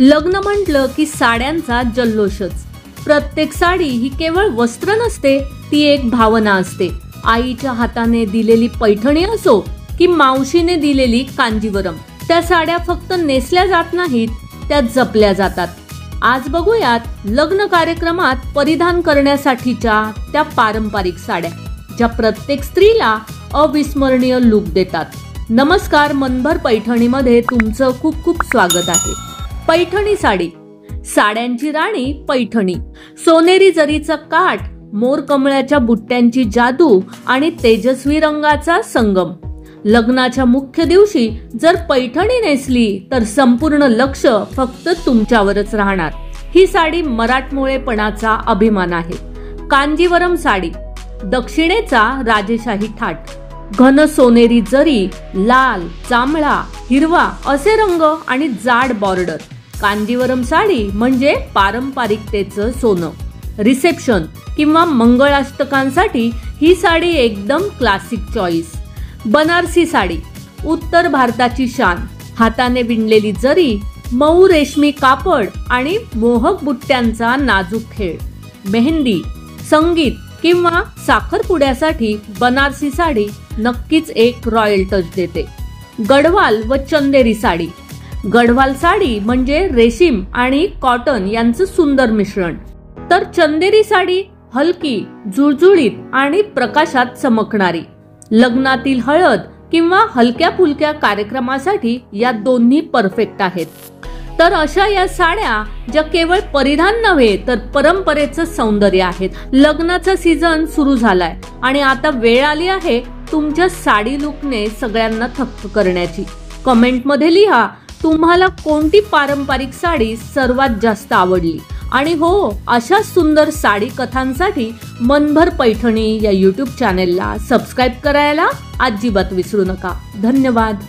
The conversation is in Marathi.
लग्न म्हटलं की साड्यांचा जल्लोषच। प्रत्येक साडी ही केवळ वस्त्र नसते, ती एक भावना असते। आईच्या हाताने दिलेली पैठणी असो की मावशीने दिलेली कांजीवरम, त्या साड्या फक्त नेसल्या जात नाहीत, त्या जपल्या जातात। आज बघूयात लग्न कार्यक्रमात परिधान करण्यासाठीच्या त्या पारंपरिक साड्या, ज्या प्रत्येक स्त्रीला अविस्मरणीय लुक देतात। नमस्कार, मनभर पैठणीमध्ये तुमचं खूप खूप स्वागत आहे। पैठणी साडी, साड्यांची राणी पैठणी। सोनेरी जरीचा काठ, मोर कमळाच्या बुट्ट्यांची जादू आणि तेजस्वी रंगाचा संगम। लग्नाच्या मुख्य दिवशी जर पैठणी नेसली तर संपूर्ण लक्ष फक्त तुमच्यावरच राहणार। ही साडी मराठमोळेपणाचा अभिमान आहे। कांजीवरम साडी, दक्षिणेचा राजेशाही थाट। घन सोनेरी जरी, लाल, जांभळा, हिरवा असे रंग आणि जाड बॉर्डर। कांजीवरम साडी म्हणजे पारंपरिकतेचं सोनं। रिसेप्शन किंवा मंगळाष्टकांसाठी ही साडी एकदम क्लासिक चॉईस। बनारसी साडी, उत्तर भारताची शान। हाताने विणलेली जरी, मऊ रेशमी कापड आणि मोहक बुट्ट्यांचा नाजूक खेळ। मेहंदी, संगीत किंवा साखरपुड्यासाठी बनारसी साडी नक्कीच एक रॉयल टच देते। गढवाल व चंदेरी साडी, गढवाल साडी म्हणजे रेशीम आणि कॉटन यांचं सुंदर मिश्रण, तर चंदेरी साडी हलकी, जुळजुळीत आणि प्रकाशात चमकणारी। लग्नातील हळद किंवा हलक्या फुलक्या कार्यक्रमासाठी या दोन्ही परफेक्ट आहेत। तर अशा या साड्या ज्या केवळ परिधान नव्हे तर परंपरेचं सौंदर्य आहेत। लग्नाचा सीझन सुरू झालाय आणि आता वेळ आली आहे तुमच्या साडी लुकने सगळ्यांना थक्क करण्याची। कमेंट मध्ये लिहा तुम्हाला कोणती पारंपरिक साडी सर्वात जास्त आवडली। आणि हो, अशा सुंदर साडी कथांसाठी मनभर पैठणी या YouTube चॅनेलला सबस्क्राईब करायला अजिबात विसरू नका। धन्यवाद।